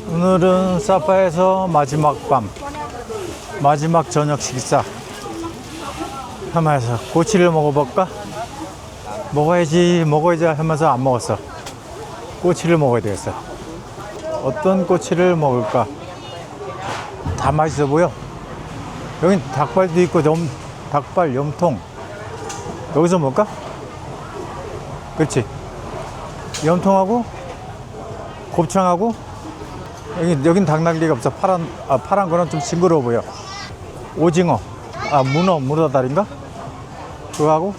오늘은 사파에서 마지막 저녁 식사 하면서 꼬치를 먹어볼까? 먹어야지 하면서 안 먹었어. 꼬치를 먹어야 되겠어. 어떤 꼬치를 먹을까? 다 맛있어 보여. 여긴 닭발도 있고 닭발 염통. 여기서 먹을까? 그렇지. 염통하고 곱창하고 여긴 닭날개가 없어. 파란 거는 좀 징그러워 보여. 오징어, 문어 다리인가? 그거하고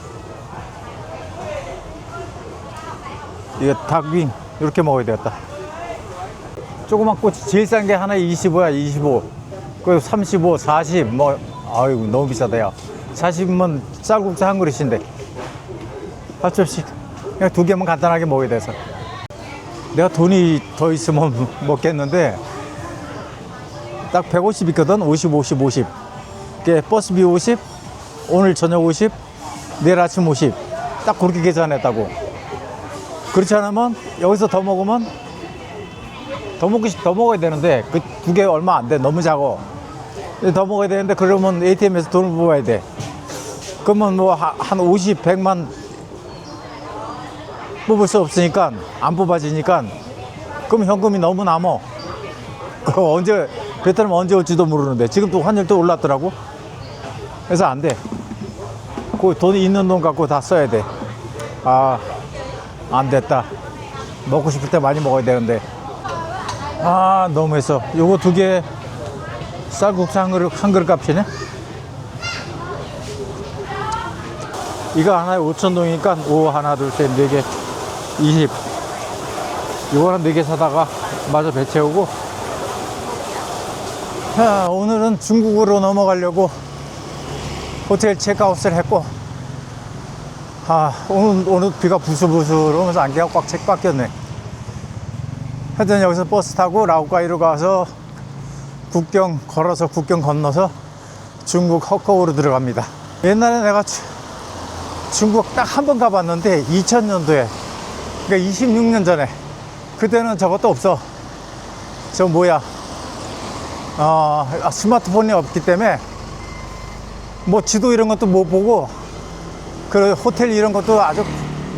이게 닭윙 이렇게 먹어야 되겠다. 조그만 꼬치 제일 싼 게 하나에 25야. 25. 그 35, 40 아이고 너무 비싸다 야. 40은 쌀국수 한 그릇인데 한 접시 그냥 두 개만 간단하게 먹어야 돼서. 내가 돈이 더 있으면 먹겠는데 딱 150 있거든. 50 그게 버스비 50, 오늘 저녁 50, 내일 아침 50. 딱 그렇게 계산했다고. 그렇지 않으면 여기서 더 먹으면 더 먹어야 되는데 그 두 개 얼마 안 돼. 너무 작어. 더 먹어야 되는데 그러면 ATM에서 돈을 뽑아야 돼. 그러면 뭐 한 50, 100만 뽑을 수 없으니까 안 뽑아지니까 그럼 현금이 너무 남어. 그거 베트남 언제 올지도 모르는데 지금 또 환율 또 올랐더라고. 그래서 안 돼. 그 돈이 있는 돈 갖고 다 써야 돼. 안 됐다. 먹고 싶을 때 많이 먹어야 되는데. 너무했어. 요거 두 개 쌀국수 한 그릇 값이네. 이거 하나에 5,000동이니까 5 하나 둘 셋 네 개 20. 요거는 4개 사다가 마저 배 채우고. 오늘은 중국으로 넘어가려고 호텔 체크아웃을 했고, 오늘 비가 부슬부슬 오면서 안개가 꽉 꽉꼈네. 하여튼 여기서 버스 타고 라오카이로 가서 걸어서 국경 건너서 중국 허커우로 들어갑니다. 옛날에 내가 중국 딱 한 번 가봤는데 2000년도에, 그러니까 26년 전에. 그때는 저것도 없어. 스마트폰이 없기 때문에 뭐 지도 이런 것도 못 보고, 그 호텔 이런 것도 아주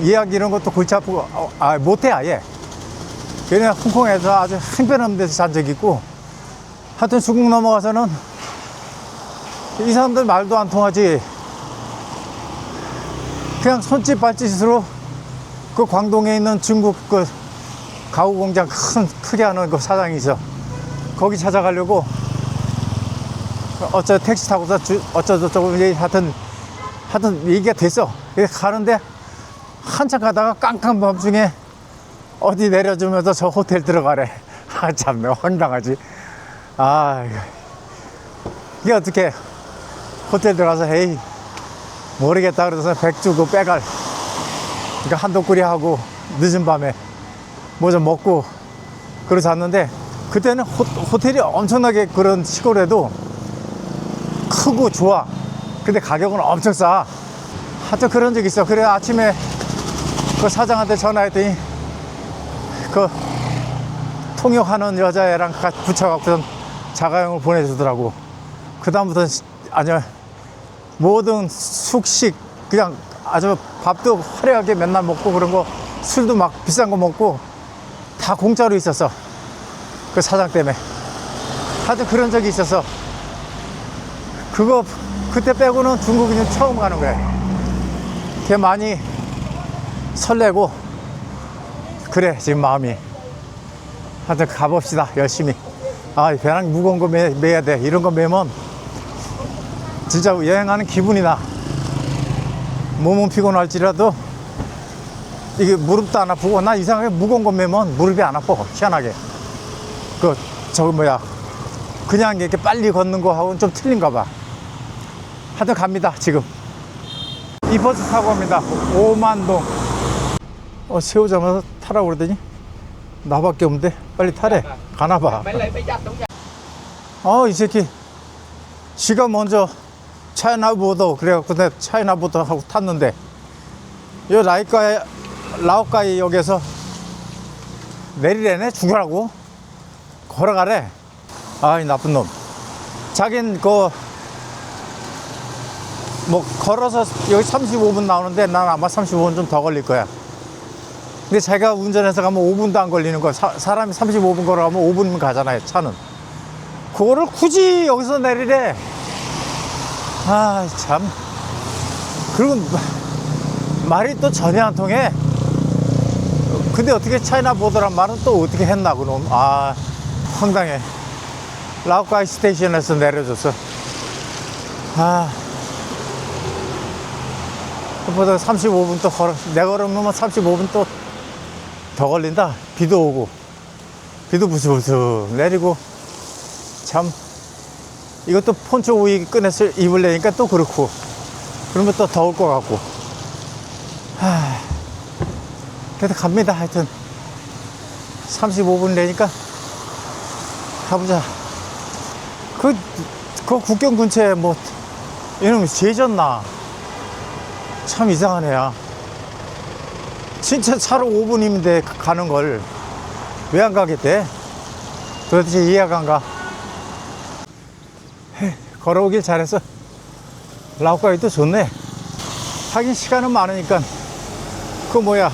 예약 이런 것도 골치 아프고 못해 아예. 그냥 홍콩에서 아주 형편없는 데서 잔 적이 있고. 하여튼 중국 넘어가서는 이 사람들 말도 안 통하지. 그냥 손짓 발짓으로 그 광동에 있는 중국 그 가구 공장 크게 하는 그 사장이 있어. 거기 찾아가려고 택시 타고서 어쩌고저쩌고 하여튼 얘기가 됐어. 가는데 한참 가다가 깜깜 밤중에 어디 내려주면서 저 호텔 들어가래. 참 황당하지. 이게 어떻게 호텔 들어가서 에이 모르겠다 그래서 100 주고 빼갈. 그러니까 한도꾸리 하고 늦은 밤에 뭐 좀 먹고 그러고 잤는데, 그때는 호텔이 엄청나게 그런 시골에도 크고 좋아. 근데 가격은 엄청 싸. 하여튼 그런 적이 있어. 그래 아침에 그 사장한테 전화했더니 그 통역하는 여자애랑 같이 붙여갖고 자가용을 보내주더라고. 그 다음부터 아주 모든 숙식 그냥 아주 밥도 화려하게 맨날 먹고, 그런 거 술도 막 비싼 거 먹고 다 공짜로 있었어. 그 사장 때문에. 하여튼 그런 적이 있었어. 그때 빼고는 중국인은 처음 가는 거야. 걔 많이 설레고 그래 지금 마음이. 하여튼 가봅시다 열심히. 배낭 무거운 거 매야 돼. 이런 거 매면 진짜 여행하는 기분이 나. 몸은 피곤할지라도 이게 무릎도 안 아프고. 나 이상하게 무거운 거 매면 무릎이 안 아파. 희한하게. 그냥 이렇게 빨리 걷는 거하고는 좀 틀린가 봐. 하여튼 갑니다 지금. 이 버스 타고 갑니다. 오만동. 세우자마자 타라고 그러더니 나밖에 없는데 빨리 타래. 가나봐. 이 새끼 지가 먼저 차이나보도 그래갖고 내가 차이나보도 하고 탔는데, 요 라오카이 역에서 내리래네. 죽으라고. 걸어가래. 아이 나쁜 놈. 자긴 뭐 걸어서 여기 35분 나오는데 난 아마 35분 좀 더 걸릴 거야. 근데 자기가 운전해서 가면 5분도 안 걸리는 거야. 사람이 35분 걸어가면 5분이면 가잖아요, 차는. 그거를 굳이 여기서 내리래. 아, 참. 그리고 말이 또 전혀 안 통해. 근데 어떻게 차이나 보더란 말은 또 어떻게 했나, 그놈. 아, 황당해. 라오카이 스테이션에서 내려줬어. 아. 그보다 35분 또 내가 걸으면 35분 또 더 걸린다. 비도 오고, 비도 부스부스 내리고, 참. 이것도 폰초 우이 꺼내서 입으려니까 또 그렇고, 그러면 또 더울 것 같고. 그래도 갑니다. 하여튼 35분 내니까 가보자. 그 국경 근처에 뭐 이놈이 죄졌나. 참 이상한 애야. 진짜 차로 5분이면 가는 걸 왜 안 가겠대? 도대체 이해가 안 가. 걸어오길 잘했어. 라오카이도 좋네. 하긴 시간은 많으니까. 그 뭐야,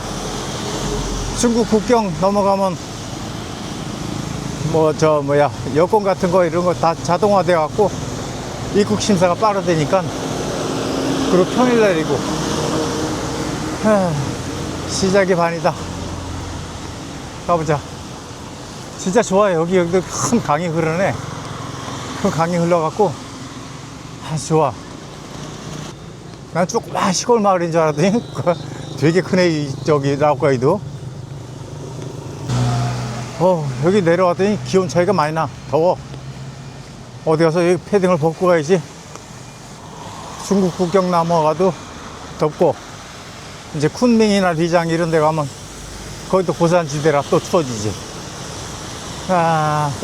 중국 국경 넘어가면 뭐 여권 같은 거 이런 거 다 자동화돼 갖고 입국 심사가 빠르다니까. 그리고 평일 날이고. 시작이 반이다. 가보자. 진짜 좋아. 여기도 큰 강이 흐르네. 큰 강이 흘러갖고 아주 좋아. 난 조그만 시골 마을인 줄 알았더니 되게 크네. 저기 라오카이도. 여기 내려왔더니 기온 차이가 많이 나. 더워. 어디 가서 여기 패딩을 벗고 가야지. 중국 국경 넘어가도 덥고, 이제 쿤밍이나 리장 이런 데 가면 거기도 고산지대라 또 추워지지.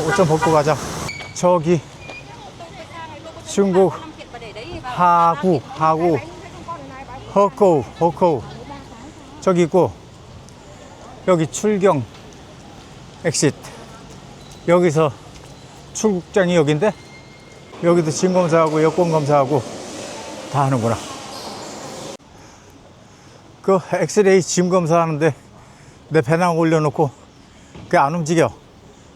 옷 좀 벗고 가자. 저기 중국 하구 허거우 저기 있고, 여기 출경 엑싯. 여기서 출국장이 여긴데, 여기도 짐검사하고 여권검사하고 다 하는구나. 그 엑스레이 짐검사 하는데 내 배낭 올려놓고 그게 안 움직여.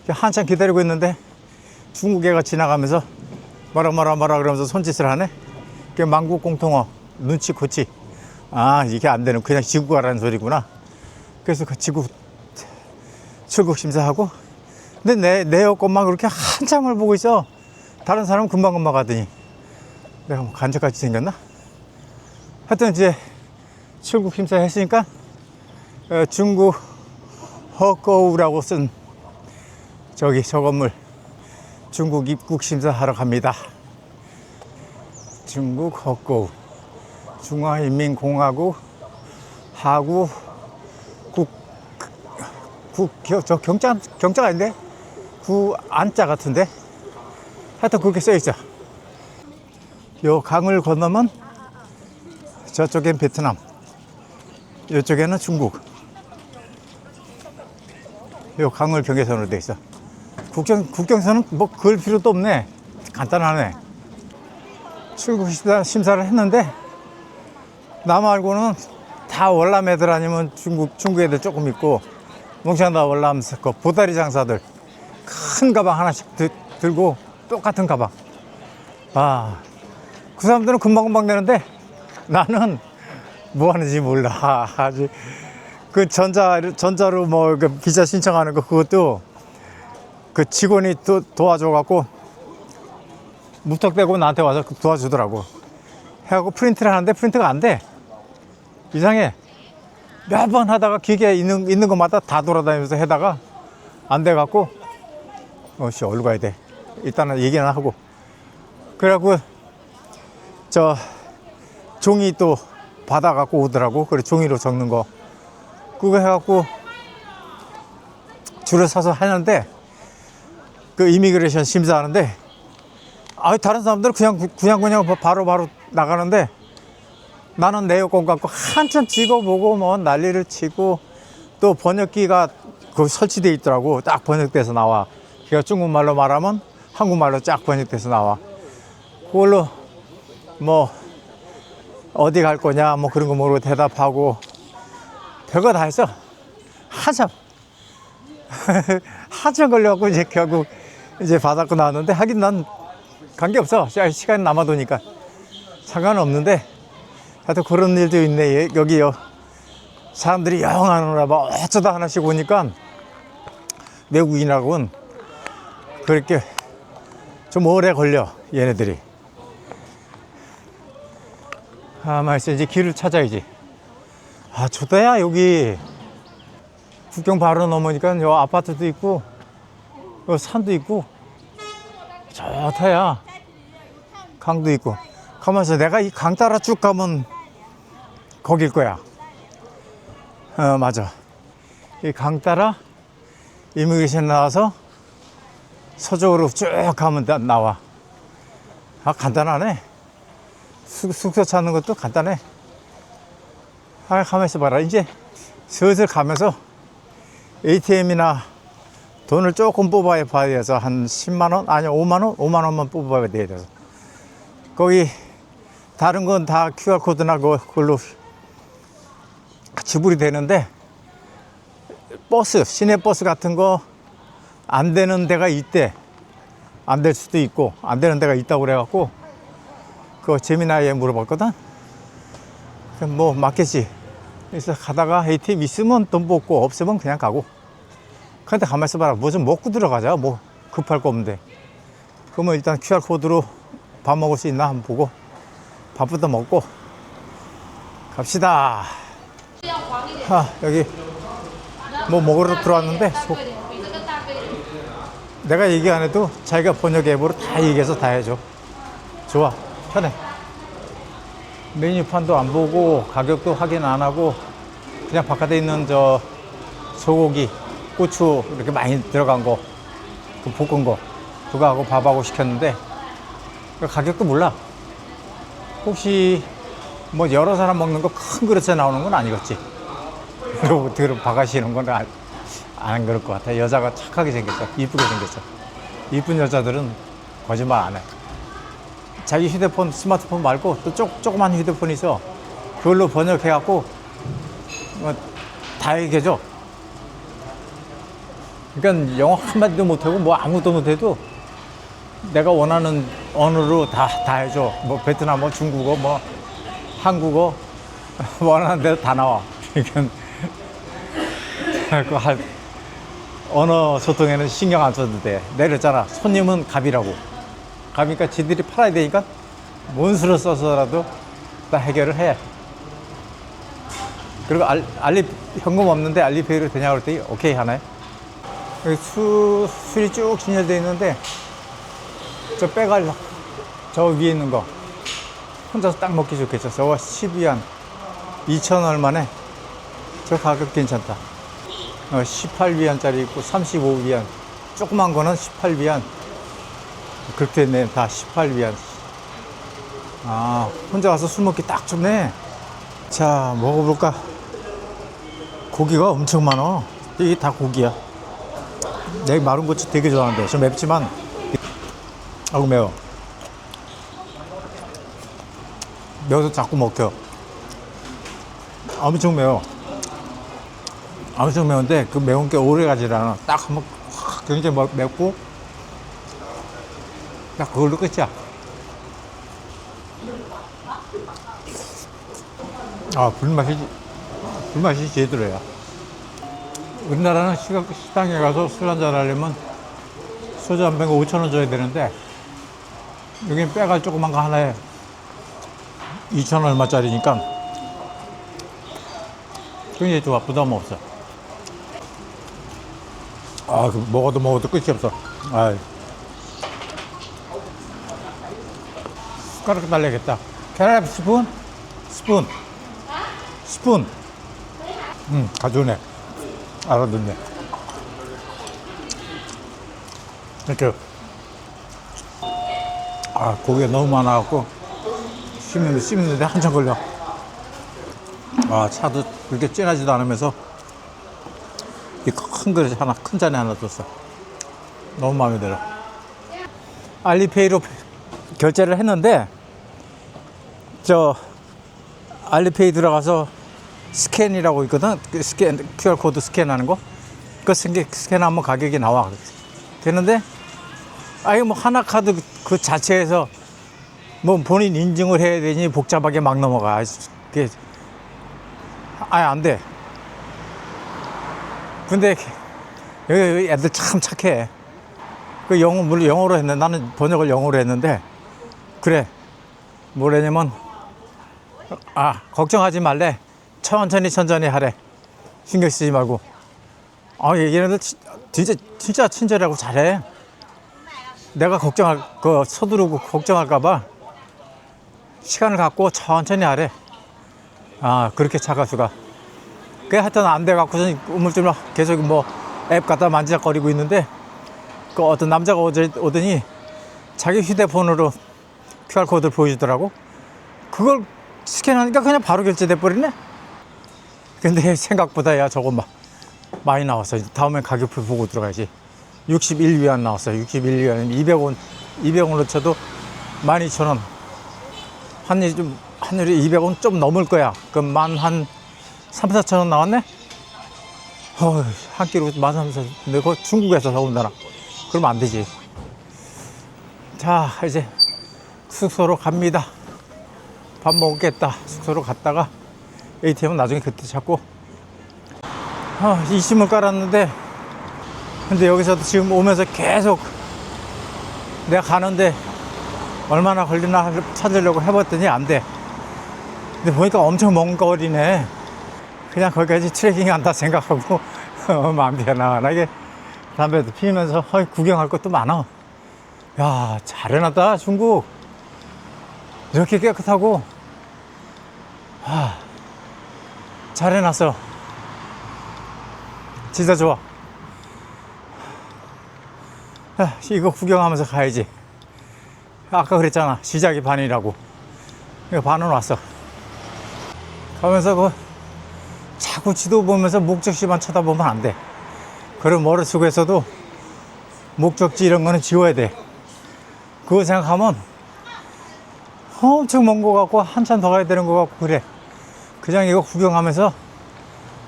한참 기다리고 있는데 중국 애가 지나가면서 뭐라 그러면서 손짓을 하네. 그게 만국공통어 눈치코치. 아, 이게 안 되는, 그냥 지구 가라는 소리구나. 그래서 그 지구 출국 심사하고. 근데 내 여권만 그렇게 한참을 보고 있어. 다른 사람은 금방금방 가더니 내가 뭐 간접같이 생겼나? 하여튼 이제 출국 심사 했으니까 중국 허거우라고 쓴 저 건물 중국 입국 심사하러 갑니다. 중국 허거우 중화인민공화국 하구 저 경자 아닌데? 안자 같은데? 하여튼 그렇게 써있어. 요 강을 건너면 저쪽엔 베트남, 이쪽에는 중국. 요 강을 경계선으로 돼 있어. 국경선은 뭐 그을 필요도 없네. 간단하네. 출국 심사를 했는데 나 말고는 다 월남 애들 아니면 중국 애들 조금 있고, 몽창 다 월남 그 보따리 장사들 큰 가방 하나씩 들고 똑같은 가방. 그 사람들은 금방금방 내는데 나는 뭐 하는지 몰라. 아주 그 전자로 뭐 그 비자 신청하는 거, 그것도 그 직원이 도와줘갖고 무턱대고 나한테 와서 도와주더라고. 해갖고 프린트를 하는데 프린트가 안 돼. 이상해. 몇 번 하다가 기계 있는 것마다 다 돌아다니면서 해다가 안 돼갖고, 얼른 가야 돼. 일단은 얘기는 하고. 그래갖고 종이 또 받아갖고 오더라고. 그래, 종이로 적는 거. 그거 해갖고 줄을 서서 하는데, 그 이미그레이션 심사하는데, 다른 사람들은 그냥 바로 나가는데, 나는 내 여권 갖고 한참 찍어보고 뭐 난리를 치고, 또 번역기가 그 설치되어 있더라고. 딱 번역돼서 나와. 그러니까 중국말로 말하면 한국말로 쫙 번역돼서 나와. 그걸로 뭐 어디 갈 거냐 뭐 그런 거 모르고 대답하고 별거 다 했어. 한참 한참 걸려갖고 이제 결국 이제 받았고 나왔는데, 하긴 난 관계없어. 시간이 남아도니까 상관없는데, 하여튼 그런 일도 있네. 여기요, 사람들이 영 안 오나 봐. 어쩌다 하나씩 오니까 외국인하고는 그렇게 좀 오래 걸려, 얘네들이. 말씀 이제 길을 찾아야지. 좋다야. 여기 국경 바로 넘으니까 요 아파트도 있고 요 산도 있고 좋다야. 강도 있고. 가면서 내가 이 강 따라 쭉 가면 거길 거야. 맞아. 이 강 따라 이미그레이션 나와서 서쪽으로 쭉 가면 나와. 간단하네. 숙소 찾는 것도 간단해. 가만 있어 봐라. 이제 슬슬 가면서 ATM이나 돈을 조금 뽑아야 돼서 한 10만원? 아니 5만원? 5만원만 뽑아야 돼서. 거기 다른 건 다 QR코드나 그걸로 지불이 되는데, 버스, 시내버스 같은 거 안 되는 데가 있대. 안 될 수도 있고 안 되는 데가 있다고 그래갖고 그거 재미나게 물어봤거든. 그럼 뭐 맞겠지. 그래서 가다가 ATM 있으면 돈 뽑고 없으면 그냥 가고. 근데 가만히 있어봐라. 뭐 좀 먹고 들어가자. 뭐 급할 거 없는데. 그러면 일단 QR코드로 밥 먹을 수 있나 한번 보고 밥부터 먹고 갑시다. 여기 뭐 먹으러 들어왔는데 내가 얘기 안 해도 자기가 번역 앱으로 다 얘기해서 다 해줘. 좋아, 편해. 메뉴판도 안 보고 가격도 확인 안 하고 그냥 바깥에 있는 저 소고기, 고추 이렇게 많이 들어간 거, 그 볶은 거 그거 하고 밥하고 시켰는데 가격도 몰라. 혹시 뭐 여러 사람 먹는 거 큰 그릇에 나오는 건 아니겠지. 그리고 바가시는 건 안 그럴 것 같아. 여자가 착하게 생겼어. 이쁘게 생겼어. 이쁜 여자들은 거짓말 안 해. 자기 휴대폰, 스마트폰 말고 또 조그만 휴대폰이 있어. 그걸로 번역해갖고 다 얘기해줘. 그러니까 영어 한마디도 못하고 뭐 아무것도 못해도 내가 원하는 언어로 다 해줘. 뭐 베트남어, 중국어, 뭐 한국어 원하는 대로 다 나와. 그러니까 언어 소통에는 신경 안 써도 돼. 내렸잖아. 손님은 갑이라고. 갑이니까 지들이 팔아야 되니까 뭔 수를 써서라도 다 해결을 해. 그리고 현금 없는데 알리페이로 되냐고 그랬더니 오케이 하나요? 여기 술이 쭉 진열되어 있는데 저 빼갈 저 위에 있는 거 혼자서 딱 먹기 좋겠죠. 저거 12안 2천 얼마네. 저 가격 괜찮다. 18위안짜리 있고 35위안, 조그만 거는 18위안. 그렇게 했네. 다 18위안. 혼자 와서 술 먹기 딱 좋네. 자, 먹어볼까? 고기가 엄청 많아. 이게 다 고기야. 내가 마른 고추 되게 좋아하는데 좀 맵지만 매워. 매워서 자꾸 먹혀. 엄청 매워. 엄청 매운데 그 매운 게 오래 가지 않아. 딱 한번 굉장히 맵고 딱 그걸로 끝이야. 불맛이 제대로야. 우리나라는 식당에 가서 술 한잔 하려면 소주 한 병에 5,000원 줘야 되는데 여긴 빼갈 조그만 거 하나에 2,000원 얼마짜리니까 굉장히 좋아. 부담 없어. 먹어도 끝이 없어. 숟가락 달래야겠다. Can I have spoon? 스푼. 가져오네. 알아듣네. 이렇게. 고기가 너무 많아갖고 씹는데 한참 걸려. 차도 그렇게 진하지도 않으면서 이 큰 그릇 하나, 큰 잔에 하나 줬어. 너무 마음에 들어. 알리페이로 결제를 했는데, 저 알리페이 들어가서 스캔이라고 있거든. 그 스캔, QR코드 스캔하는 거. 그 스캔하면 가격이 나와. 되는데, 아예 뭐 하나카드 그 자체에서 뭐 본인 인증을 해야 되니 복잡하게 막 넘어가. 그게 아예 안 돼. 근데 여기 애들 참 착해. 그 물론 영어로 했는데, 나는 번역을 영어로 했는데, 그래. 뭐래냐면, 걱정하지 말래. 천천히 하래. 신경 쓰지 말고. 얘네들 진짜 친절하고 잘해. 내가 서두르고 걱정할까봐 시간을 갖고 천천히 하래. 그렇게 차가수가. 그게 하여튼 안 돼갖고서 우물쭈물 계속 뭐 앱 갖다 만지작거리고 있는데, 그 어떤 남자가 오더니 자기 휴대폰으로 QR코드를 보여주더라고. 그걸 스캔하니까 그냥 바로 결제돼 버리네. 근데 생각보다 야 저거 많이 나왔어. 다음에 가격표 보고 들어가야지. 61위안 나왔어요. 61위안 200원으로 쳐도 12,000원. 환율이 200원 좀 넘을 거야. 그럼 한 3, 4,000원 나왔네? 한 끼로 13,000원. 근데 그거 중국에서 사온다나. 그러면 안 되지. 자, 이제 숙소로 갑니다. 밥 먹겠다. 숙소로 갔다가 ATM은 나중에 그때 찾고. 이심을 깔았는데, 근데 여기서도 지금 오면서 계속 내가 가는데 얼마나 걸리나 찾으려고 해봤더니 안 돼. 근데 보니까 엄청 먼 거리네. 그냥 거기까지 트레킹 한다 생각하고 마음 편안하게 담배도 피우면서 구경할 것도 많아. 야, 잘 해놨다 중국. 이렇게 깨끗하고 잘 해놨어. 진짜 좋아. 이거 구경하면서 가야지. 아까 그랬잖아, 시작이 반이라고. 이거 반은 왔어. 가면서 자꾸 지도 보면서 목적지만 쳐다보면 안 돼. 그럼 머릿속에서도 목적지 이런 거는 지워야 돼. 그거 생각하면 엄청 먼 거 같고 한참 더 가야 되는 거 같고 그래. 그냥 이거 구경하면서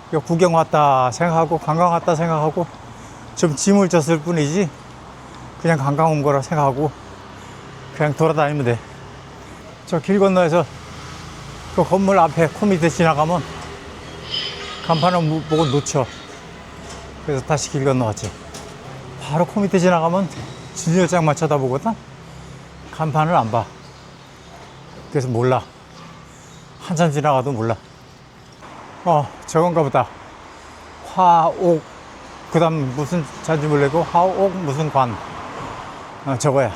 이거 구경 왔다 생각하고 관광 왔다 생각하고 좀 짐을 졌을 뿐이지 그냥 관광 온 거라 생각하고 그냥 돌아다니면 돼. 저 길 건너에서 그 건물 앞에 코 밑에 지나가면 간판을 보고 놓쳐. 그래서 다시 길 건너왔지. 바로 코 밑에 지나가면 진열장만 쳐다보거든. 간판을 안 봐. 그래서 몰라. 한참 지나가도 몰라. 저건가 보다. 화옥, 그 다음 무슨 잔지 모르고 화옥 무슨 관. 저거야.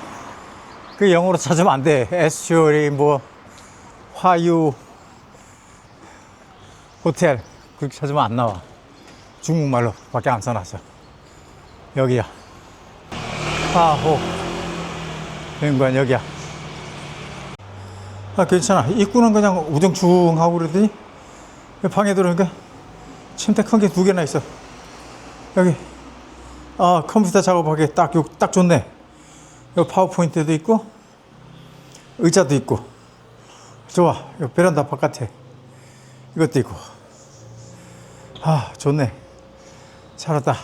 그 영어로 찾으면 안 돼. 에스츄어리 화유 호텔 그렇게 찾으면 안 나와. 중국말로 밖에 안 써놨어. 여기야. 화옥 연관 여기야. 괜찮아. 입구는 그냥 우중충 하고 그러더니 방에 들어오니까 침대 큰 게 2개나 있어. 여기 컴퓨터 작업하기 딱 좋네. 여기 파워포인트도 있고 의자도 있고 좋아. 여기 베란다 바깥에 이것도 있고 좋네. 잘 왔다.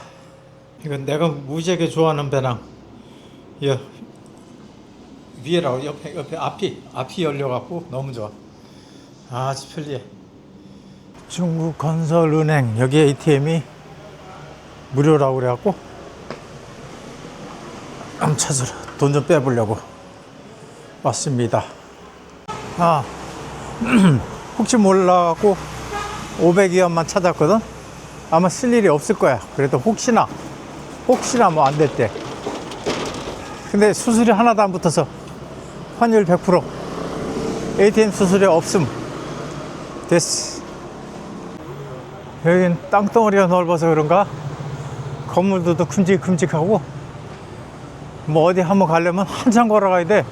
이건 내가 무지하게 좋아하는 배낭. 위에라고 옆에 앞이 열려갖고 너무 좋아. 아주 편리해. 중국건설은행 여기 ATM이 무료라고 그래갖고 찾으러 돈 좀 빼보려고 왔습니다. 혹시 몰라갖고 500위안만 찾았거든. 아마 쓸 일이 없을 거야. 그래도 혹시나 뭐 안 될 때. 근데 수수료 하나도 안 붙어서 환율 100%. ATM 수수료 없음. 됐어. 여긴 땅덩어리가 넓어서 그런가 건물들도 큼직큼직하고 뭐 어디 한번 가려면 한참 걸어가야 돼.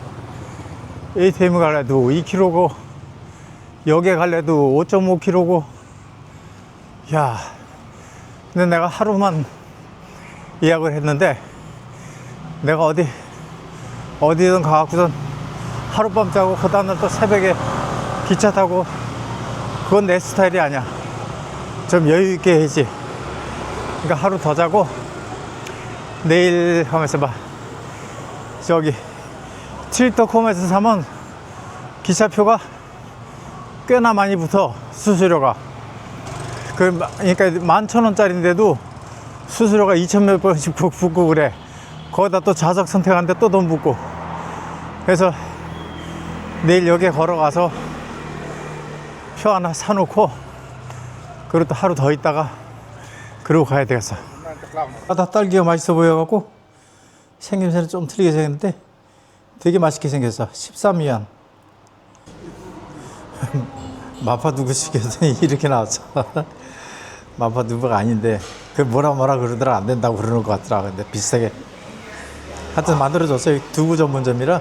ATM 갈래도 2km고 역에 갈래도 5.5km고. 야, 근데 내가 하루만 예약을 했는데 내가 어디든 가갖고선 하룻밤 자고 그 다음날 또 새벽에 기차 타고 그건 내 스타일이 아니야. 좀 여유 있게 해야지. 그러니까 하루 더 자고 내일 하면서 봐. 저기 트윈터콤에서 사면 기차표가 꽤나 많이 붙어. 수수료가 그러니까 11,000원짜리인데도 수수료가 2,000 몇 번씩 붙고 그래. 거기다 또 좌석 선택하는데 또 돈 붙고. 그래서 내일 여기에 걸어가서 표 하나 사놓고 그리고 또 하루 더 있다가 그러고 가야 되겠어. 다 딸기가 맛있어 보여갖고 생김새는 좀 틀리게 생겼는데 되게 맛있게 생겼어. 13위안. 마파두부 시켰더니 이렇게 나왔어. 마파두부가 아닌데 그 뭐라 그러더라. 안 된다고 그러는 것 같더라. 근데 비슷하게 하여튼 만들어줬어요. 두부 전문점이라.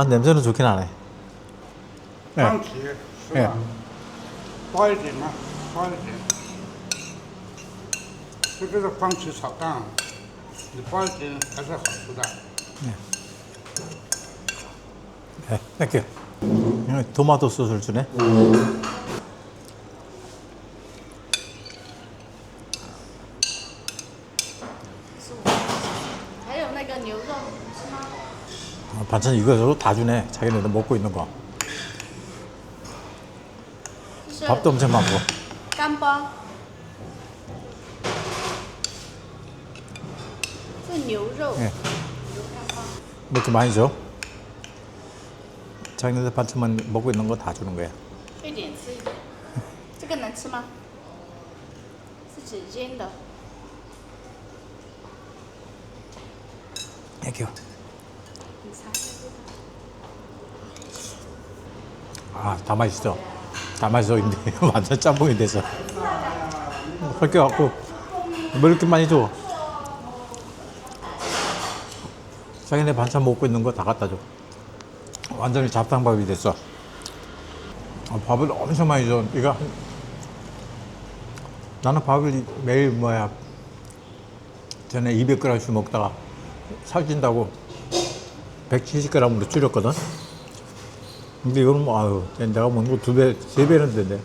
냄새는 좋긴 하네. 네. 放起是吧？包一点嘛，包一点。就这个放起炒蛋，你包一点还是好吃的。 네, 땡큐. 토마토 소스를 주네. 还有那个牛肉是吗？ 반찬 이거저거 다 주네. 자기네들 먹고 있는 거. 就是 밥도 엄청 많고. 干包，这牛肉， 네. 牛干包。 뭐 이렇게 많이 줘. 자기네들 반찬만 먹고 있는 거 다 주는 거야. 一点吃一点。这个能吃吗？是指尖的。 땡큐. 你尝一下这个。 다 맛있어. 다 맛있어. 근데 완전 짬뽕이 돼서. 헐겨갖고 뭐 이렇게 많이 줘. 자기네 반찬 먹고 있는 거 다 갖다 줘. 완전히 잡탕밥이 됐어. 밥을 엄청 많이 줘. 나는 밥을 매일 전에 200g씩 먹다가 살찐다고 170g으로 줄였거든. 근데 이거는 내가 먹는 거 2배, 3배는 된대.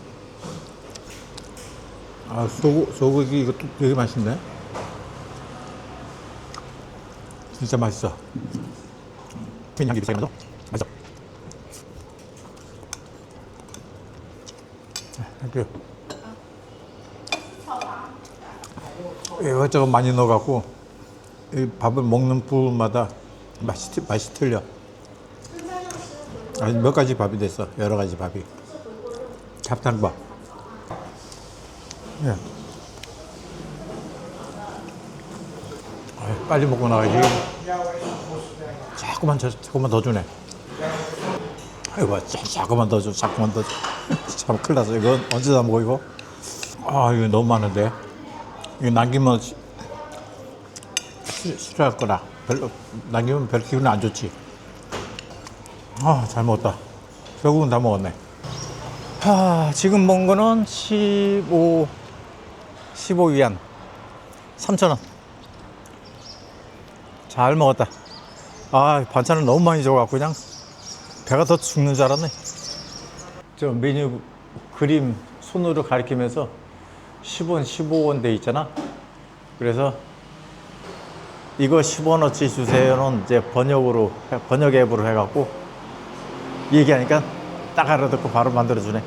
소고기 이것도 되게 맛있네. 진짜 맛있어. 향기 비싸게 나서 맛있어. 할게요. 이것저것 많이 넣어갖고 이 밥을 먹는 부분마다 맛이 틀려. 몇 가지 밥이 됐어. 여러 가지 밥이. 잡탕밥. 예. 빨리 먹고 나가야지. 자꾸만 더 주네. 아이고, 자꾸만 더 줘. 참 큰일 났어. 이거 언제 다 먹어, 이거? 이거 너무 많은데. 이거 남기면 싫어할 거라. 남기면 별 기분이 안 좋지. 잘 먹었다. 결국은 다 먹었네. 지금 먹은 거는 15위안. 3,000원. 잘 먹었다. 반찬을 너무 많이 줘갖고 그냥 배가 더 죽는 줄 알았네. 저 메뉴 그림 손으로 가리키면서 10원, 15원 돼 있잖아. 그래서 이거 10원어치 주세요는 이제 번역 앱으로 해갖고 얘기하니까 딱 알아듣고 바로 만들어주네.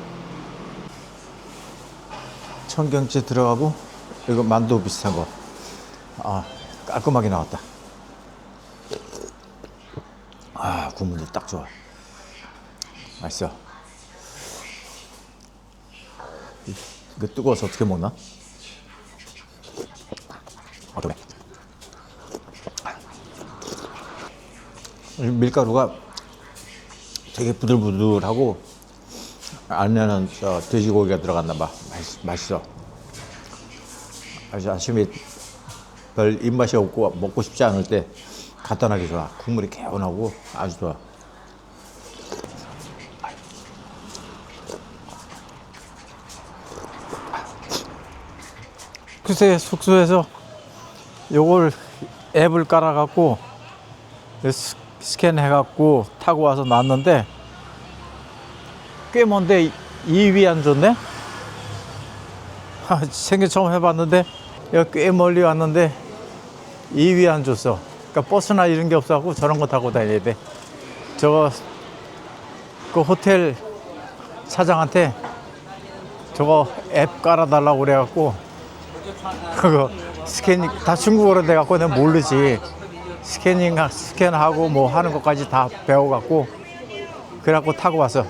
청경채 들어가고 이거 만두 비슷한 거. 깔끔하게 나왔다. 국물도 딱 좋아. 맛있어. 이거 뜨거워서 어떻게 먹나? 그래. 밀가루가 되게 부들부들하고 안에는 돼지고기가 들어갔나 봐. 맛있어. 아침에 별 입맛이 없고 먹고 싶지 않을 때 간단하게 좋아. 국물이 개운하고 아주 좋아. 글쎄 숙소에서 요걸 앱을 깔아갖고 스캔해갖고 타고 와서 놨는데 꽤 먼데 2위 안 줬네? 생애 처음 해봤는데 여기 꽤 멀리 왔는데 2위 안 줬어. 그러니까 버스나 이런 게 없어갖고 저런 거 타고 다녀야 돼. 저거 그 호텔 사장한테 저거 앱 깔아달라고 그래갖고 그거 스캐닝 다 중국어로 돼갖고 내가 모르지. 스캔하고 뭐 하는 것까지 다 배워갖고 그래갖고 타고 와서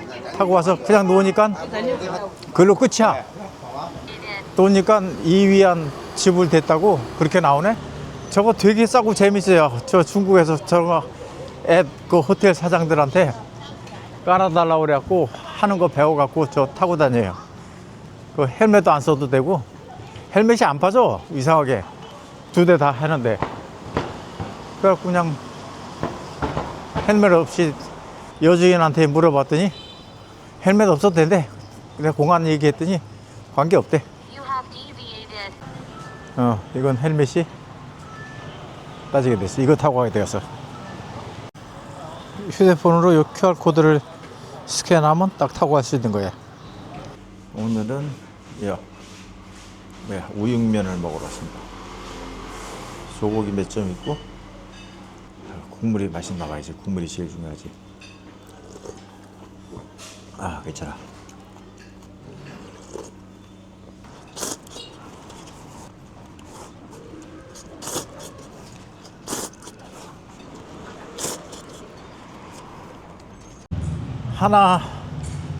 그냥 놓으니까 그걸로 끝이야. 놓으니까 2위안 지불됐다고 그렇게 나오네. 저거 되게 싸고 재밌어요. 저 중국에서 저거 앱 그 호텔 사장들한테 깔아달라고 그래갖고 하는 거 배워갖고 저 타고 다녀요. 그 헬멧도 안 써도 되고 헬멧이 안 빠져 이상하게 2대 다 하는데 그래갖고 그냥 헬멧 없이 여주인한테 물어봤더니 헬멧 없어도 된대. 내가 공안 얘기했더니 관계없대. 이건 헬멧이 빠지게 됐어. 이거 타고 가게 되었어. 휴대폰으로 이 QR코드를 스캔하면 딱 타고 갈 수 있는 거야. 오늘은 우육면을 먹으러 왔습니다. 소고기 몇 점 있고 국물이 맛있나 봐야지. 국물이 제일 중요하지. 괜찮아.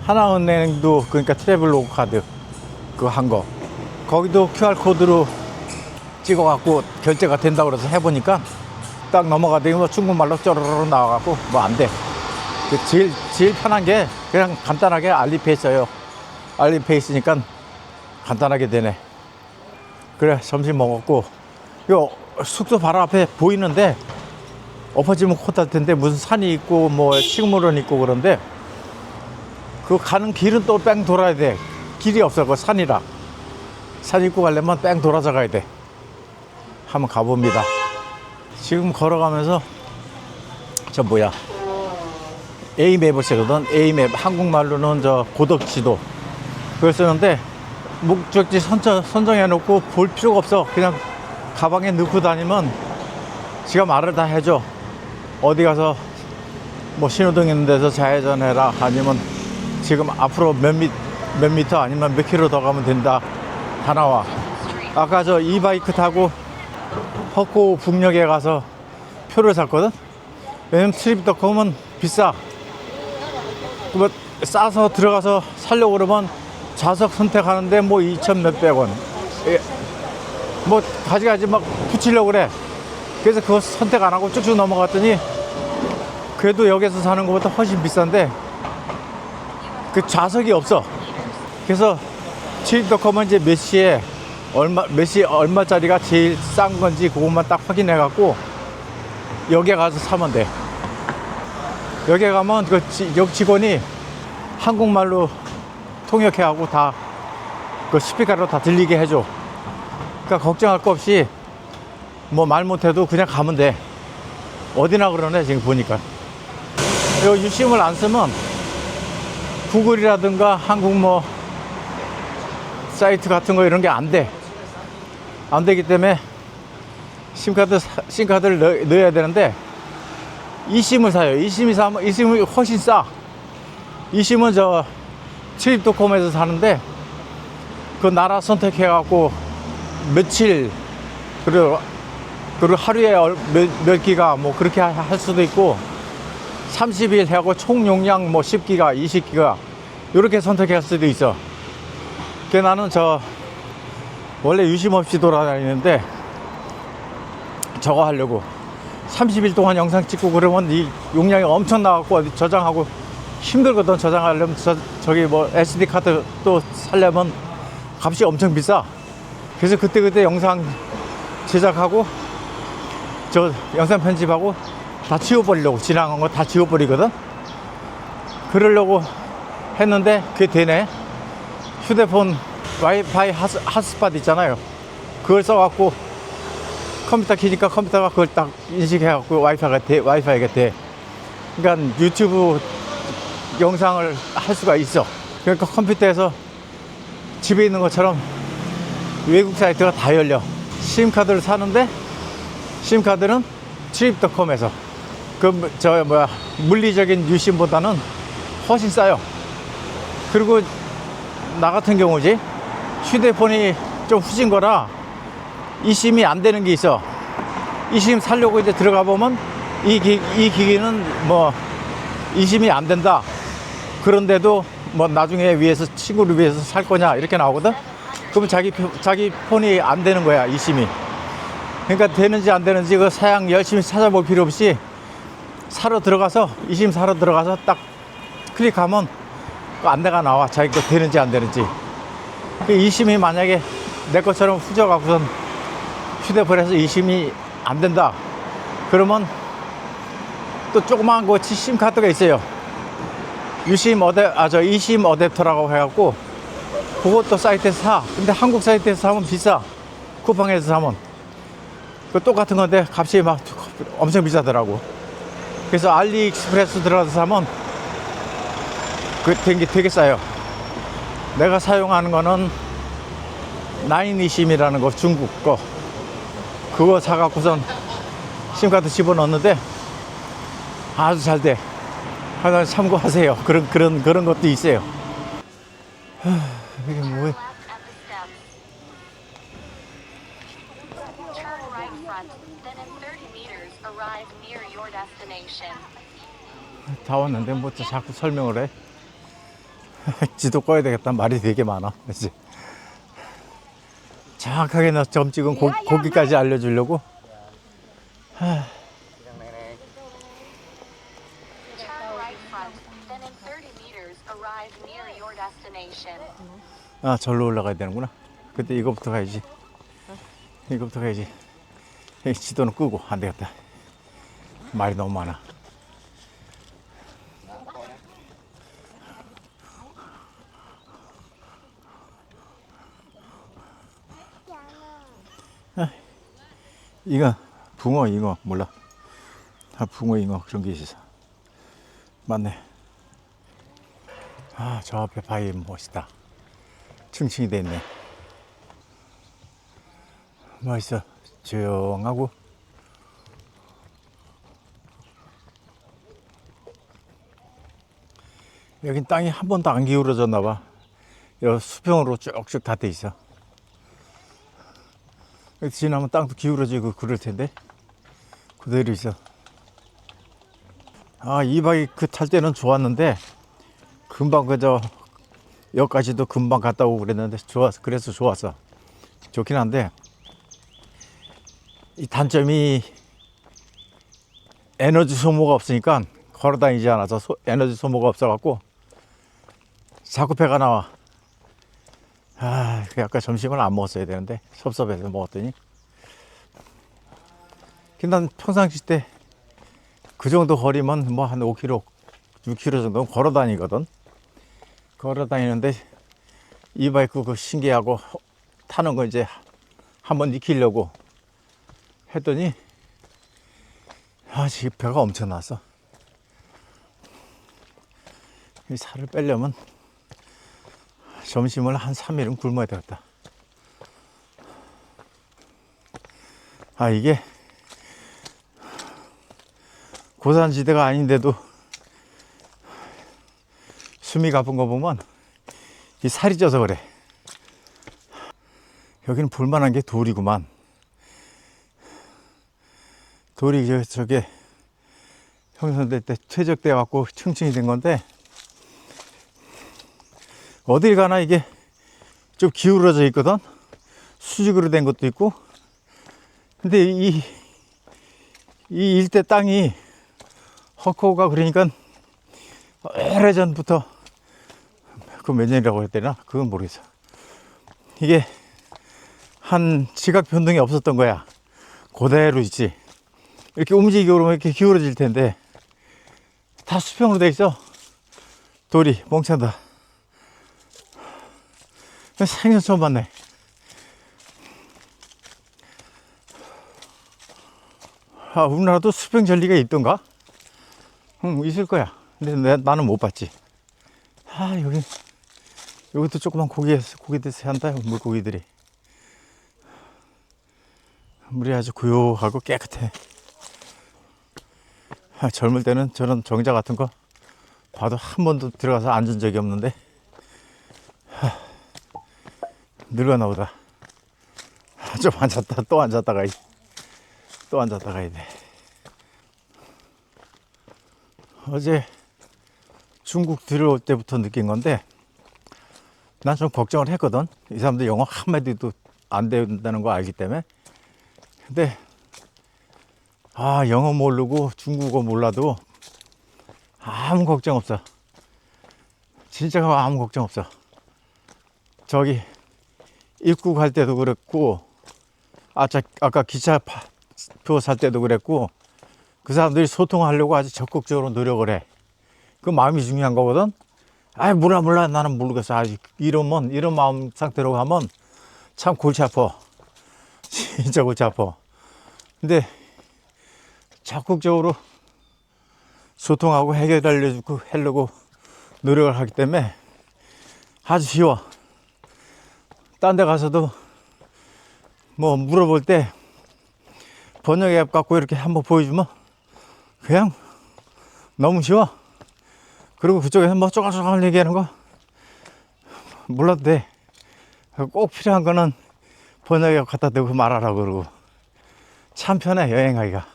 하나은행도 그러니까 트래블로그 카드 그거 한 거 거기도 QR코드로 찍어갖고 결제가 된다고 그래서 해보니까 딱 넘어가더니 뭐 중국말로 쪼르르 나와갖고 뭐 안 돼. 제일 편한 게 그냥 간단하게 알리페이 써요. 알리페이 쓰니까 간단하게 되네. 그래 점심 먹었고 요 숙소 바로 앞에 보이는데 엎어지면 코탈 텐데 무슨 산이 있고 뭐 식물원 있고 그런데 그 가는 길은 또 뺑 돌아야 돼. 길이 없어. 그 산이라. 산 입고 가려면 뺑 돌아서 가야 돼. 한번 가봅니다. 지금 걸어가면서 A맵을 쓰거든. A맵 한국말로는 저 고덕지도 그걸 쓰는데 목적지 선정해 놓고 볼 필요가 없어. 그냥 가방에 넣고 다니면 지가 말을 다 해줘. 어디 가서 뭐 신호등 있는 데서 좌회전해라 아니면 지금 앞으로 몇 미터 아니면 몇 킬로 더 가면 된다. 다 나와. 아까 저 이바이크 타고 헛고 북역에 가서 표를 샀거든. 왜냐면 트립닷컴은 비싸. 뭐 싸서 들어가서 살려고 그러면 좌석 선택하는데 뭐 2천 몇백 원. 뭐 가지가지 막 붙이려고 그래. 그래서 그거 선택 안 하고 쭉쭉 넘어갔더니 그래도 여기서 사는 것보다 훨씬 비싼데 그 좌석이 없어. 그래서 트립닷컴은 이제 몇 시에 얼마짜리가 제일 싼 건지 그것만 딱 확인해 갖고 여기에 가서 사면 돼. 여기에 가면 그 역 직원이 한국말로 통역해 하고 다 그 스피커로 다 들리게 해줘. 그러니까 걱정할 거 없이 뭐 말 못해도 그냥 가면 돼. 어디나 그러네 지금 보니까. 요 유심을 안 쓰면 구글이라든가 한국 뭐 사이트 같은 거 이런 게 안 돼. 안 되기 때문에 심카드를 넣어야 되는데 eSIM을 사요. eSIM이 훨씬 싸. eSIM은 저 트립닷컴에서 사는데 그 나라 선택해 갖고 며칠 그리고 하루에 몇 기가 뭐 그렇게 할 수도 있고 30일 하고 총 용량 뭐 10기가 20기가 이렇게 선택할 수도 있어. 그래서 나는 원래 유심 없이 돌아다니는데 저거 하려고 30일 동안 영상 찍고 그러면 이 용량이 엄청 나갖고 어디 저장하고 힘들거든. 저장하려면 저기 뭐 SD 카드 또 살려면 값이 엄청 비싸. 그래서 그때 영상 제작하고 저 영상 편집하고 다 지워버리려고 지나간 거 다 지워버리거든. 그러려고 했는데 그게 되네. 휴대폰 와이파이 핫스팟 있잖아요. 그걸 써갖고 컴퓨터 키니까 컴퓨터가 그걸 딱 인식해갖고 와이파이가 돼. 그러니까 유튜브 영상을 할 수가 있어. 그러니까 컴퓨터에서 집에 있는 것처럼 외국 사이트가 다 열려. 심카드를 사는데 심카드는 트립닷컴에서 물리적인 유심보다는 훨씬 싸요. 그리고 나 같은 경우지 휴대폰이 좀 후진 거라 이심이 안 되는 게 있어. 이심 살려고 이제 들어가 보면 이 기기는 뭐 이심이 안 된다. 그런데도 뭐 나중에 위해서 친구를 위해서 살 거냐 이렇게 나오거든. 그러면 자기 폰이 안 되는 거야, 이심이. 그러니까 되는지 안 되는지 그 사양 열심히 찾아볼 필요 없이 이심 사러 들어가서 딱 클릭하면 그 안내가 나와. 자기 거 되는지 안 되는지. 그 이심이 만약에 내 것처럼 후져갖고선 휴대폰에서 이심이 안 된다. 그러면 또 조그마한 거 심카드가 있어요. 이심 어댑터라고 해갖고 그것도 사이트에서 사. 근데 한국 사이트에서 사면 비싸. 쿠팡에서 사면. 그 똑같은 건데 값이 막 엄청 비싸더라고. 그래서 알리익스프레스 들어가서 사면 그 되게 싸요. 내가 사용하는 거는 나인이심이라는 거, 중국 거. 그거 사갖고선 심카드 집어넣는데 아주 잘 돼. 하나 참고하세요. 그런 것도 있어요. 이게 뭐야? Turn right front, then in 30 meters arrive near your destination. 다 왔는데 뭐 자꾸 설명을 해. 지도 꺼야 되겠다. 말이 되게 많아. 그치? 정확하게 나 점 찍은 고기까지 알려주려고. Turn right front, then in 30 meters arrive near your destination. 아, 절로 올라가야 되는구나. 그때 이거부터 가야지. 지도는 끄고 안 되겠다. 말이 너무 많아. 이거 붕어, 잉어 몰라. 붕어, 잉어 그런 게 있어. 맞네. 아, 저 앞에 바위 멋있다. 층층이 돼 있네. 멋있어. 조용하고. 여긴 땅이 한 번도 안 기울어졌나 봐. 여기 수평으로 쭉쭉 다 돼 있어. 여기 지나면 땅도 기울어지고 그럴 텐데 그대로 있어. 아, 이 바위 탈 때는 좋았는데 금방 여기까지도 금방 갔다 오고 그랬는데 그래서 좋았어. 좋긴 한데 이 단점이 에너지 소모가 없으니까 걸어 다니지 않아서 에너지 소모가 없어갖고 자꾸 배가 나와. 아, 아까 점심을 안 먹었어야 되는데 섭섭해서 먹었더니. 근데 난 평상시 때 그 정도 거리면 뭐 한 5km, 6km 정도는 걸어 다니거든. 걸어 다니는데 이 바이크 그 신기하고 타는 거 이제 한번 익히려고 했더니 지금 배가 엄청 났어. 이 살을 빼려면 점심을 한 3일은 굶어야 되겠다. 이게 고산지대가 아닌데도 숨이 가쁜 거 보면 이 살이 쪄서 그래. 여기는 볼만한 게 돌이구만. 돌이 저게 형성될 때 퇴적돼 갖고 층층이 된 건데 어딜 가나 이게 좀 기울어져 있거든. 수직으로 된 것도 있고. 근데 이 일대 땅이 헛코가 그러니까 오래전부터 그 몇 년이라고 해야 되나? 그건 모르겠어. 이게 한 지각 변동이 없었던 거야. 그대로 있지. 이렇게 움직이고 그러면 이렇게 기울어질 텐데 다 수평으로 돼 있어. 돌이 멍청하다. 생전 처음 봤네. 아, 우리나라도 수평전리가 있던가? 응, 있을 거야. 근데 나는 못 봤지. 아, 여기도 조그만 고기들 산다, 물고기들이. 물이 아주 고요하고 깨끗해. 아, 젊을 때는 저런 정자 같은 거 봐도 한 번도 들어가서 앉은 적이 없는데, 늙었나 보다. 좀 앉았다, 또 앉았다가, 또 앉았다가 해야 돼. 어제 중국 들어올 때부터 느낀 건데, 난 좀 걱정을 했거든. 이 사람들 영어 한마디도 안 된다는 거 알기 때문에. 근데, 아, 영어 모르고 중국어 몰라도 아무 걱정 없어. 진짜 아무 걱정 없어. 저기, 입국할 때도 그랬고, 아까 기차표 살 때도 그랬고, 그 사람들이 소통하려고 아주 적극적으로 노력을 해. 그 마음이 중요한 거거든. 아이, 몰라. 나는 모르겠어. 아직 이런 마음 상태로 가면 참 골치 아파. 진짜 골치 아파. 근데 적극적으로 소통하고 하려고 노력을 하기 때문에 아주 쉬워. 딴 데 가서도 뭐 물어볼 때 번역 앱 갖고 이렇게 한번 보여주면 그냥 너무 쉬워. 그리고 그쪽에서 뭐 쪼갈쪼갈 얘기하는 거 몰라도 돼. 꼭 필요한 거는 번역 앱 갖다 대고 말하라고 그러고. 참 편해, 여행하기가.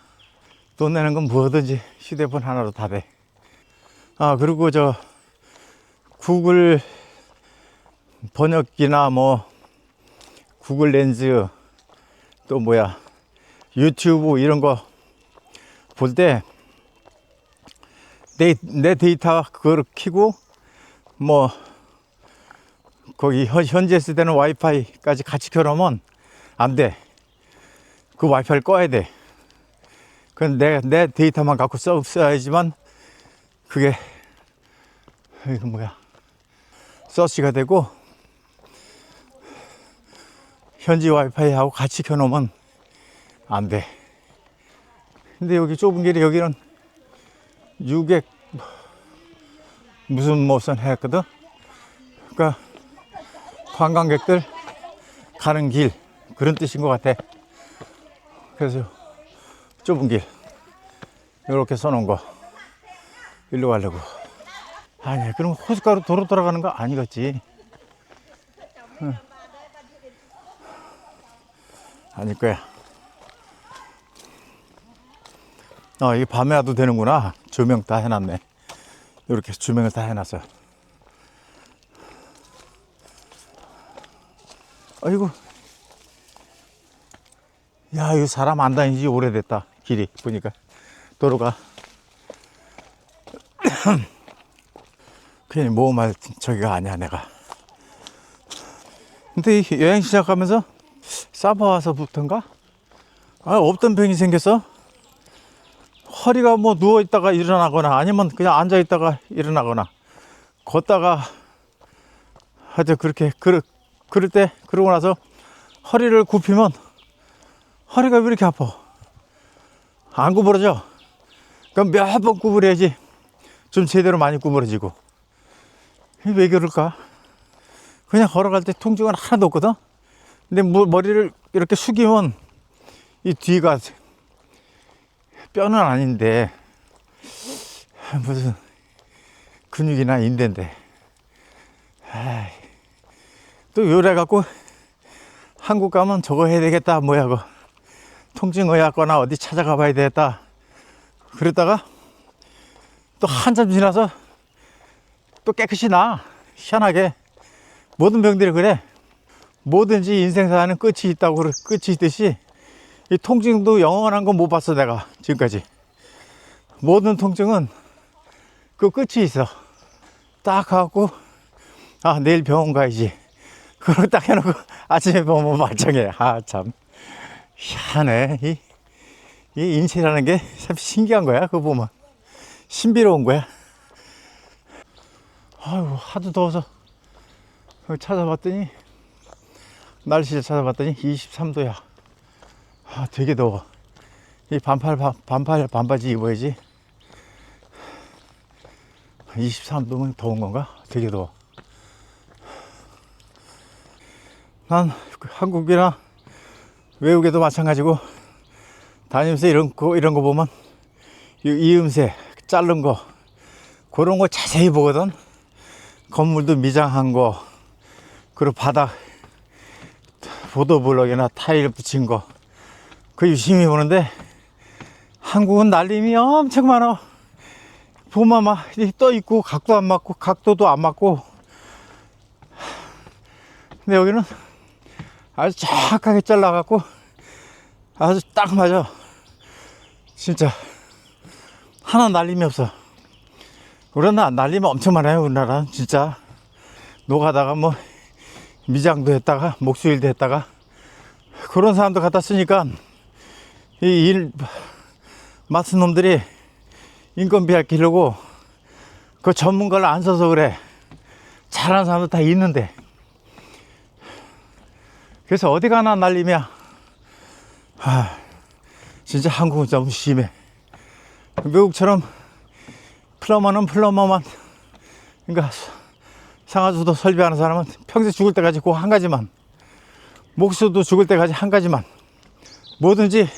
돈 내는 건 뭐든지 휴대폰 하나로 다 돼. 아, 그리고 저 구글 번역기나 뭐 구글 렌즈 또 뭐야 유튜브 이런 거 볼 때 내 데이터 그거를 켜고 뭐 거기 현재 쓰는 와이파이까지 같이 켜놓으면 안 돼. 그 와이파이를 꺼야 돼. 그건 내 데이터만 갖고 써야지만 그게 이거 뭐야 서치가 되고 현지 와이파이하고 같이 켜놓으면 안 돼. 근데 여기 좁은 길이 여기는 유객 무슨 무슨 했거든. 그러니까 관광객들 가는 길 그런 뜻인 것 같아. 그래서 좁은 길 이렇게 써놓은 거 일로 가려고. 아니 그럼 호숫가로 도로 돌아가는 거 아니겠지. 응. 아닐 거야. 이게 밤에 와도 되는구나. 조명 다 해놨네. 이렇게 조명을 다 해놨어. 아이고. 야, 이거 사람 안 다니지 오래됐다. 길이 보니까 도로가. 괜히 모험할 저기가 아니야 내가. 근데 이 여행 시작하면서 사바 와서부터인가? 없던 병이 생겼어. 허리가 뭐 누워있다가 일어나거나 아니면 그냥 앉아있다가 일어나거나 걷다가 하여튼 그렇게 그럴 때 그러고 나서 허리를 굽히면 허리가 왜 이렇게 아파? 안 구부러져. 그럼 몇 번 구부려야지 좀 제대로 많이 구부러지고. 왜 그럴까? 그냥 걸어갈 때 통증은 하나도 없거든. 근데 머리를 이렇게 숙이면 이 뒤가 뼈는 아닌데 무슨 근육이나 인대인데. 또 요래 갖고 한국 가면 저거 해야 되겠다 뭐야 그 통증의학과나 어디 찾아가 봐야 되겠다 그랬다가 또 한참 지나서 또 깨끗이 나. 희한하게 모든 병들이 그래. 뭐든지 인생사는 끝이 있다고 끝이 있듯이 이 통증도 영원한 건 못 봤어 내가 지금까지. 모든 통증은 그 끝이 있어. 딱 하고 내일 병원 가야지. 그걸 딱 해놓고 아침에 보면 말짱해. 참 희한해. 이 인체라는 게 참 신기한 거야. 그거 보면 신비로운 거야. 아이고 하도 더워서 찾아봤더니 날씨를 찾아봤더니 23도야. 되게 더워. 이 반팔 반바지 입어야지. 23도면 더운 건가? 되게 더워. 난 한국이나 외국에도 마찬가지고 다니면서 이런 거 보면 이음새 자른 거 그런 거 자세히 보거든. 건물도 미장한 거, 그리고 바닥 보도블럭이나 타일 붙인 거 그 유심히 보는데 한국은 날림이 엄청 많아. 보면 막 떠 있고 각도 안 맞고 각도도 안 맞고. 근데 여기는 아주 정확하게 잘라갖고 아주 딱 맞아. 진짜 하나 날림이 없어. 우리나라 날림이 엄청 많아요. 우리나라는 진짜 노가다가 뭐 미장도 했다가 목수일도 했다가 그런 사람도 갖다 쓰니까 이 일 맡은 놈들이 인건비 아끼려고 그 전문가를 안 써서 그래. 잘하는 사람도 다 있는데. 그래서 어디 가나 날림이야. 진짜 한국은 너무 심해. 미국처럼 플러머는 플러머만, 그러니까 상하수도 설비하는 사람은 평생 죽을 때까지 그 한 가지만, 목수도 죽을 때까지 한 가지만, 뭐든지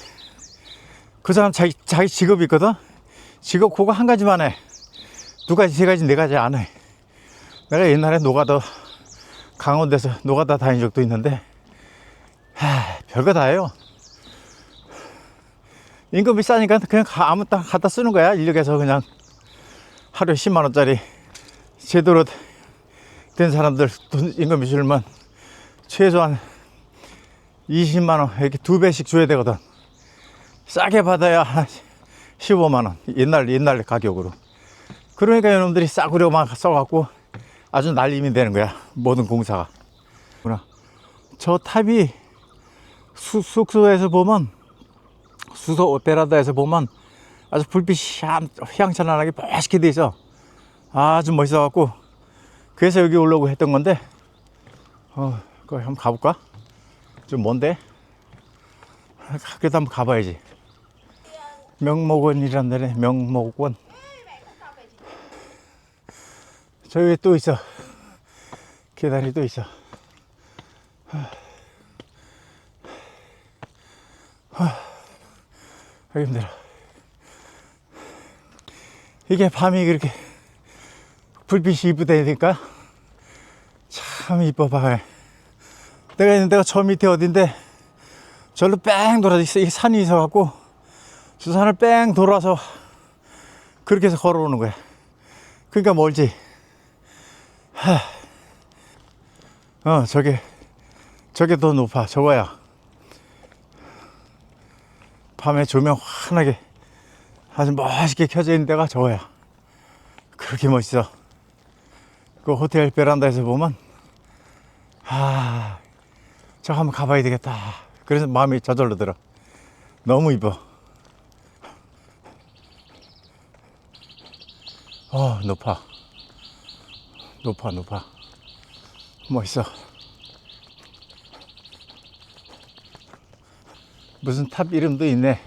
그 사람 자기 직업이 있거든. 직업 그거 한 가지만 해. 두 가지, 세 가지, 네 가지 안 해. 내가 옛날에 노가다, 강원도에서 노가다 다닌 적도 있는데 별거 다 해요. 임금이 싸니까 그냥 아무 땅 갖다 쓰는 거야. 인력에서 그냥 하루에 10만 원짜리 제대로 된 사람들 돈 임금이 주면 최소한 20만 원 이렇게 2배씩 줘야 되거든. 싸게 받아야 한 15만 원. 옛날 가격으로. 그러니까 이놈들이 싸구려만 써갖고 아주 날림이 되는 거야. 모든 공사가. 저 탑이 숙소에서 보면, 수소 베란다에서 보면 아주 불빛이 휘황찬란하게 멋있게 돼 있어. 아주 멋있어갖고 그래서 여기 오려고 했던 건데 그거 한번 가볼까? 좀 먼데? 그래도 한번 가봐야지. 명목원이란 데네. 명목원. 저기 또 있어. 계단이 또 있어. 하기 힘들어. 이게 밤이 그렇게 불빛이 이쁘다니까 참 이뻐. 봐. 내가 있는 데가 저 밑에 어딘데 절로 뺑 돌아서 있어. 이게 산이 있어갖고 저 산을 뺑 돌아서 그렇게 해서 걸어오는 거야. 그러니까 멀지. 저게 더 높아. 저거야. 밤에 조명 환하게 아주 멋있게 켜져 있는 데가 저거야. 그렇게 멋있어. 그 호텔 베란다에서 보면 저 한번 가봐야 되겠다. 그래서 마음이 저절로 들어. 너무 이뻐. 높아. 멋있어. 무슨 탑 이름도 있네.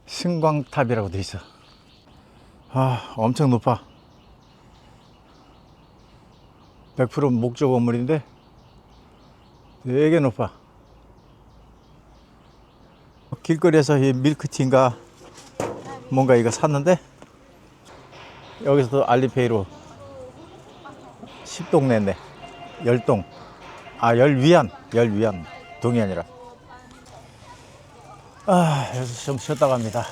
승광탑이라고 돼 있어. 엄청 높아. 100% 목조 건물인데 되게 높아. 길거리에서 이 밀크티인가 뭔가 이거 샀는데 여기서도 알리페이로 10동 냈네. 10동. 10위안. 동이 아니라. 여기서 좀 쉬었다 갑니다.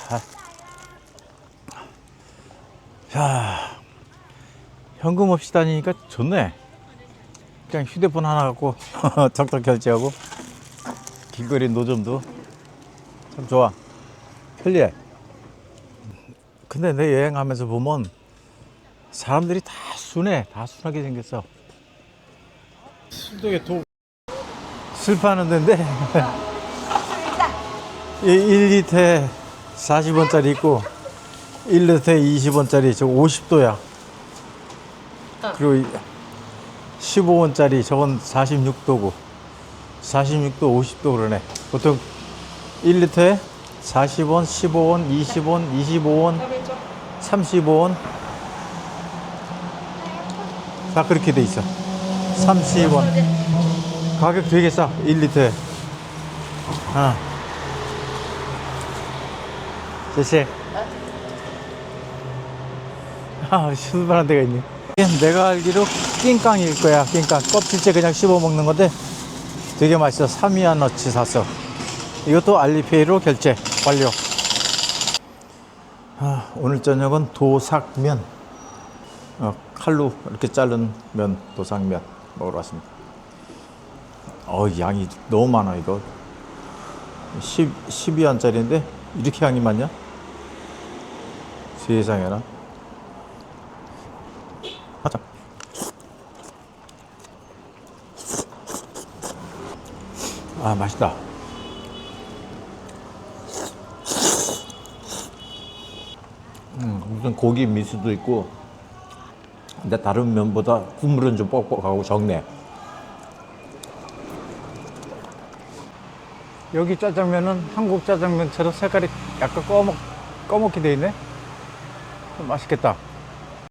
자, 현금 없이 다니니까 좋네. 그냥 휴대폰 하나 갖고 적적 결제하고 길거리 노점도 참 좋아. 편리해. 근데 내 여행하면서 보면 사람들이 다 순해. 다 순하게 생겼어. 순덕에 술 파는 데인데 1리터에 40원짜리 있고 1리터에 20원짜리 저 50도야. 그리고 15원짜리 저건 46도고 46도 50도 그러네. 보통 1리터에 40원, 15원, 20원, 25원, 35원. 다 그렇게 돼 있어. 30원. 가격 되게 싸. 1리터에. 아. 谢谢. 아, 수많은 데가 있네. 내가 알기로 낑깡일 거야. 낑깡. 껍질째 그냥 씹어 먹는 건데 되게 맛있어. 사미야너치 샀어. 이것도 알리페이로 결제 완료. 아, 오늘 저녁은 도삭면. 칼로 이렇게 자른 면, 도삭면 먹으러 왔습니다. 양이 너무 많아. 이거 12원짜리인데 이렇게 양이 많냐? 세상에나. 하자. 아, 맛있다. 무슨 고기 미수도 있고, 근데 다른 면보다 국물은 좀 뻑뻑하고 적네. 여기 짜장면은 한국 짜장면처럼 색깔이 약간 꺼먹게 돼 있네. 맛있겠다.